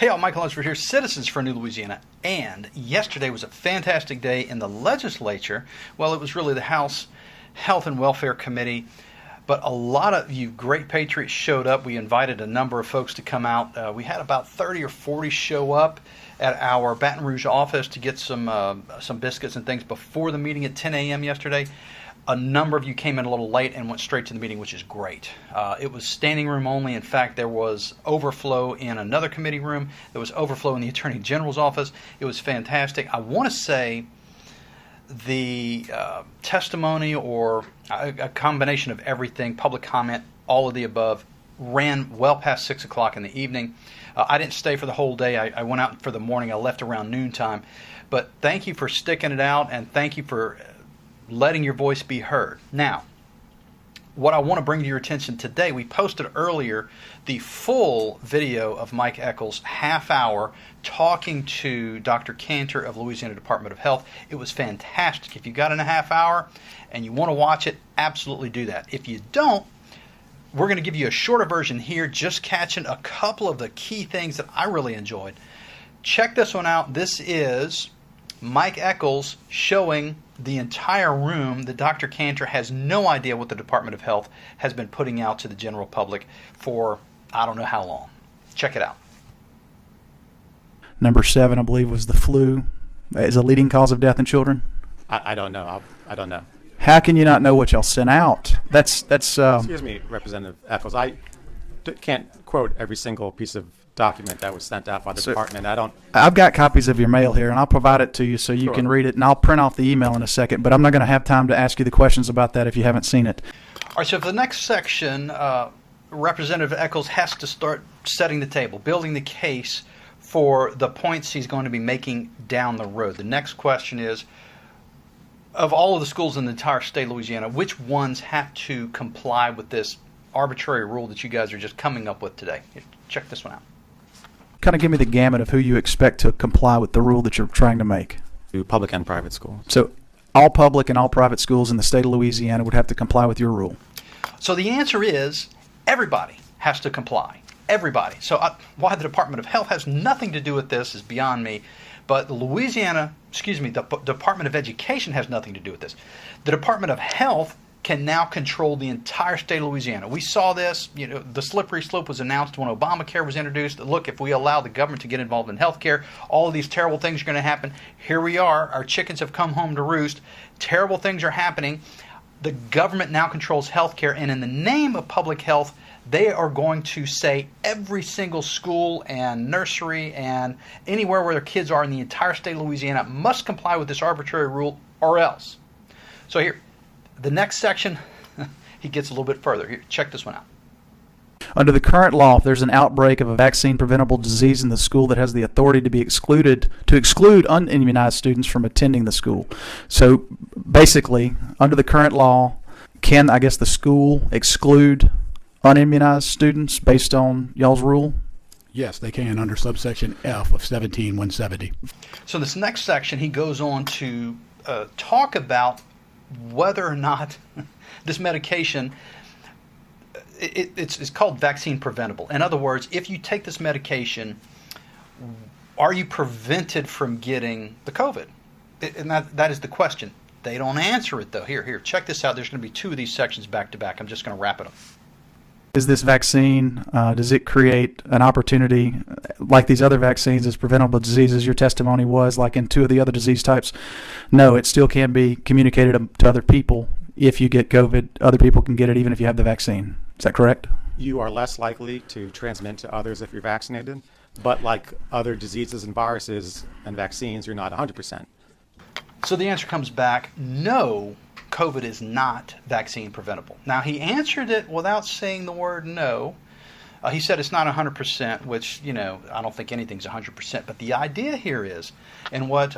Hey all, Mike Echols here, Citizens for a New Louisiana, and yesterday was a fantastic day in the legislature. Well, it was really the House Health and Welfare Committee, but a lot of you great patriots showed up. We invited a number of folks to come out. We had about 30 or 40 show up at our Baton Rouge office to get some biscuits and things before the meeting at 10 a.m. yesterday. A number of you came in a little late and went straight to the meeting, which is great. It was standing room only. In fact, there was overflow in another committee room. There was overflow in the Attorney General's office. It was fantastic. I want to say the testimony or a combination of everything, public comment, all of the above, ran well past 6 o'clock in the evening. I didn't stay for the whole day. I went out for the morning. I left around noontime. But thank you for sticking it out, and thank you for letting your voice be heard. Now, what I want to bring to your attention today, we posted earlier the full video of Mike Echols, half hour, talking to Dr. Kanter of Louisiana Department of Health. It was fantastic. If you got in a half hour and you want to watch it, absolutely do that. If you don't, we're going to give you a shorter version here, just catching a couple of the key things that I really enjoyed. Check this one out. This is Mike Echols showing the entire room that Dr. Kanter has no idea what the Department of Health has been putting out to the general public for I don't know how long. Check it out. Number 7, I believe, was the flu is a leading cause of death in children. I don't know. I don't know. How can you not know what y'all sent out? That's. Excuse me, Representative Echols. I can't quote every single piece of document that was sent out by the department. I've got copies of your mail here, and I'll provide it to you so you can read it, and I'll print off the email in a second, but I'm not going to have time to ask you the questions about that if you haven't seen it. All right, so for the next section, Representative Echols has to start setting the table, building the case for the points he's going to be making down the road. The next question is, of all of the schools in the entire state of Louisiana, which ones have to comply with this arbitrary rule that you guys are just coming up with today? Check this one out. Kind of give me the gamut of who you expect to comply with the rule that you're trying to make. To public and private schools. So all public and all private schools in the state of Louisiana would have to comply with your rule. So the answer is everybody has to comply. Everybody. So why the Department of Health has nothing to do with this is beyond me. But the Department of Education has nothing to do with this. The Department of Health can now control the entire state of Louisiana. We saw this, the slippery slope was announced when Obamacare was introduced. Look, if we allow the government to get involved in health care, all of these terrible things are going to happen. Here we are. Our chickens have come home to roost. Terrible things are happening. The government now controls health care, and in the name of public health, they are going to say every single school and nursery and anywhere where their kids are in the entire state of Louisiana must comply with this arbitrary rule or else. So here, the next section, he gets a little bit further. Here, check this one out. Under the current law, if there's an outbreak of a vaccine-preventable disease in the school that has the authority to exclude unimmunized students from attending the school. So basically, under the current law, can, I guess, the school exclude unimmunized students based on y'all's rule? Yes, they can under subsection F of 17170. So this next section, he goes on to talk about whether or not this medication, it's called vaccine preventable. In other words, if you take this medication, are you prevented from getting the COVID? And that is the question. They don't answer it, though. Here, check this out. There's going to be 2 of these sections back to back. I'm just going to wrap it up. Is this vaccine, does it create an opportunity, like these other vaccines, as preventable diseases, your testimony was, like in 2 of the other disease types? No, it still can be communicated to other people. If you get COVID, other people can get it even if you have the vaccine. Is that correct? You are less likely to transmit to others if you're vaccinated, but like other diseases and viruses and vaccines, you're not 100%. So the answer comes back, no, COVID is not vaccine preventable. Now, he answered it without saying the word no. He said it's not 100%, which, I don't think anything's 100%. But the idea here is, and what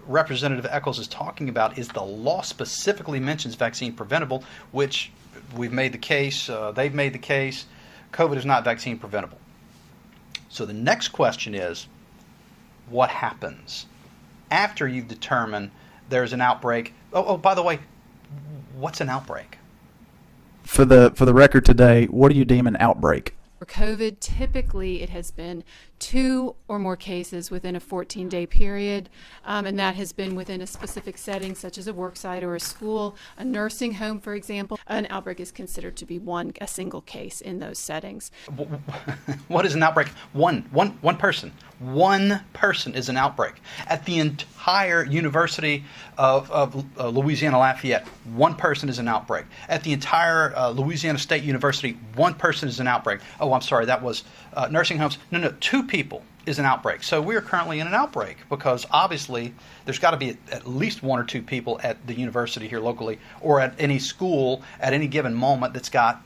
Representative Echols is talking about, is the law specifically mentions vaccine preventable, which we've made the case, they've made the case, COVID is not vaccine preventable. So the next question is, what happens after you've determined there's an outbreak? Oh, by the way, what's an outbreak? For the record today, what do you deem an outbreak? For COVID, typically it has been 2 or more cases within a 14-day period, and that has been within a specific setting, such as a work site or a school, a nursing home, for example. An outbreak is considered to be a single case in those settings. What is an outbreak? One person. One person is an outbreak. At the entire University of Louisiana Lafayette, one person is an outbreak. At the entire Louisiana State University, one person is an outbreak. Oh, I'm sorry, that was nursing homes. No, 2 people is an outbreak. So we are currently in an outbreak because obviously there's got to be at least 1 or 2 people at the university here locally or at any school at any given moment that's got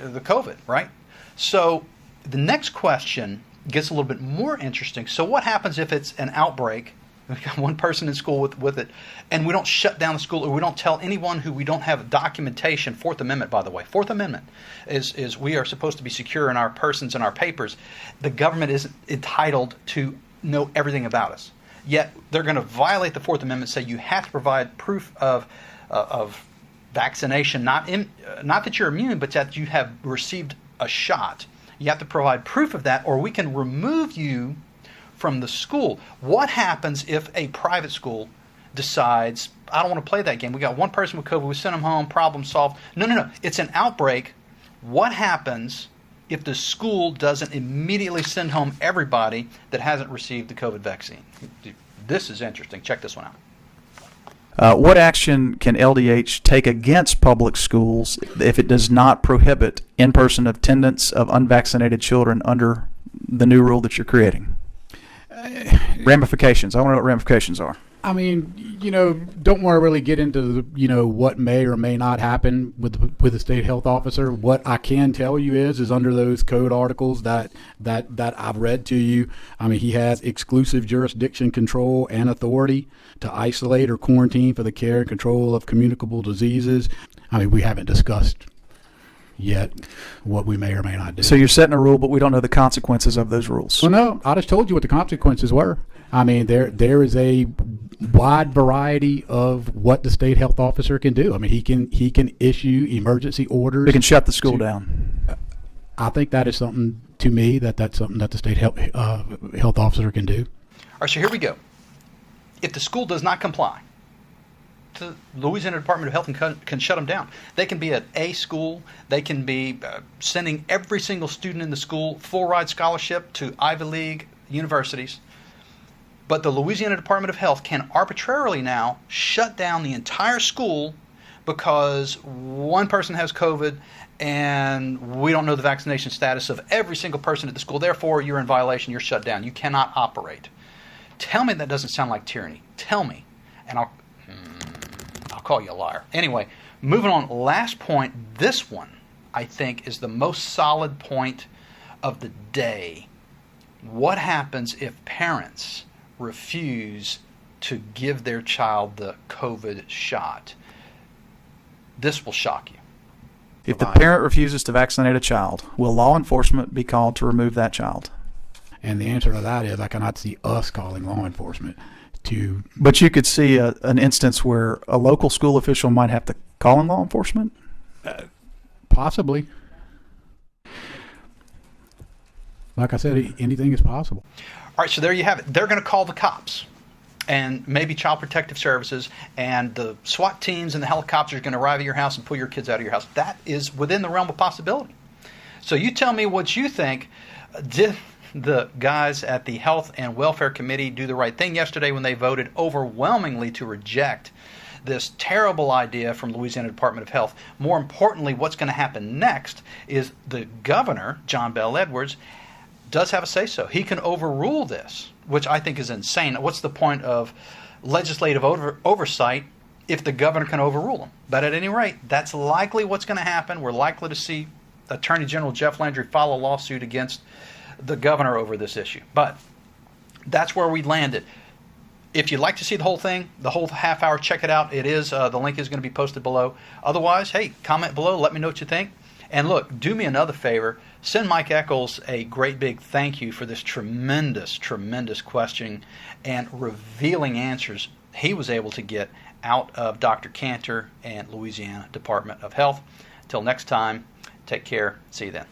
the COVID, right? So the next question gets a little bit more interesting. So what happens if it's an outbreak? We've got 1 person in school with it, and we don't shut down the school, or we don't tell anyone who we don't have documentation. Fourth Amendment, by the way. Fourth Amendment is we are supposed to be secure in our persons and our papers. The government isn't entitled to know everything about us. Yet they're going to violate the Fourth Amendment, say you have to provide proof of vaccination, not that you're immune, but that you have received a shot. You have to provide proof of that, or we can remove you from the school. What happens if a private school decides, I don't want to play that game. We got 1 person with COVID, we sent them home, problem solved. No. It's an outbreak. What happens if the school doesn't immediately send home everybody that hasn't received the COVID vaccine? This is interesting. Check this one out. What action can LDH take against public schools if it does not prohibit in-person attendance of unvaccinated children under the new rule that you're creating? Ramifications. I want to know what ramifications are. I mean, don't want to really get into what may or may not happen with the state health officer. What I can tell you is under those code articles that I've read to you, I mean, he has exclusive jurisdiction, control, and authority to isolate or quarantine for the care and control of communicable diseases. I mean, we haven't discussed yet what we may or may not do. So you're setting a rule, but we don't know the consequences of those rules. Well, no, I just told you what the consequences were. I mean, there is a wide variety of what the state health officer can do. I mean, he can issue emergency orders. They can shut the school down. I think that is something, to me, that's something that the state health officer can do. All right, so here we go. If the school does not comply, the Louisiana Department of Health can shut them down. They can be at a school. They can be sending every single student in the school full ride scholarship to Ivy League universities. But the Louisiana Department of Health can arbitrarily now shut down the entire school because 1 person has COVID and we don't know the vaccination status of every single person at the school. Therefore, you're in violation. You're shut down. You cannot operate. Tell me that doesn't sound like tyranny. Tell me, and I'll call you a liar. Anyway, moving on. Last point. This one, I think, is the most solid point of the day. What happens if parents refuse to give their child the COVID shot? This will shock you. If the parent refuses to vaccinate a child, will law enforcement be called to remove that child? And the answer to that is I cannot see us calling law enforcement to... But you could see an instance where a local school official might have to call in law enforcement? Possibly. Like I said, anything is possible. All right, so there you have it. They're going to call the cops and maybe Child Protective Services, and the SWAT teams and the helicopters are going to arrive at your house and pull your kids out of your house. That is within the realm of possibility. So you tell me what you think. Did the guys at the Health and Welfare Committee do the right thing yesterday when they voted overwhelmingly to reject this terrible idea from Louisiana Department of Health? More importantly, what's going to happen next is the governor, John Bell Edwards, does have a say-so. He can overrule this, which I think is insane. What's the point of legislative oversight if the governor can overrule them? But at any rate, that's likely what's going to happen. We're likely to see Attorney General Jeff Landry file a lawsuit against the governor over this issue. But that's where we landed. If you'd like to see the whole thing, the whole half hour, check it out. It is the link is going to be posted below. Otherwise, hey, comment below. Let me know what you think. And look, do me another favor. Send Mike Echols a great big thank you for this tremendous, tremendous questioning and revealing answers he was able to get out of Dr. Kanter and Louisiana Department of Health. Until next time, take care. See you then.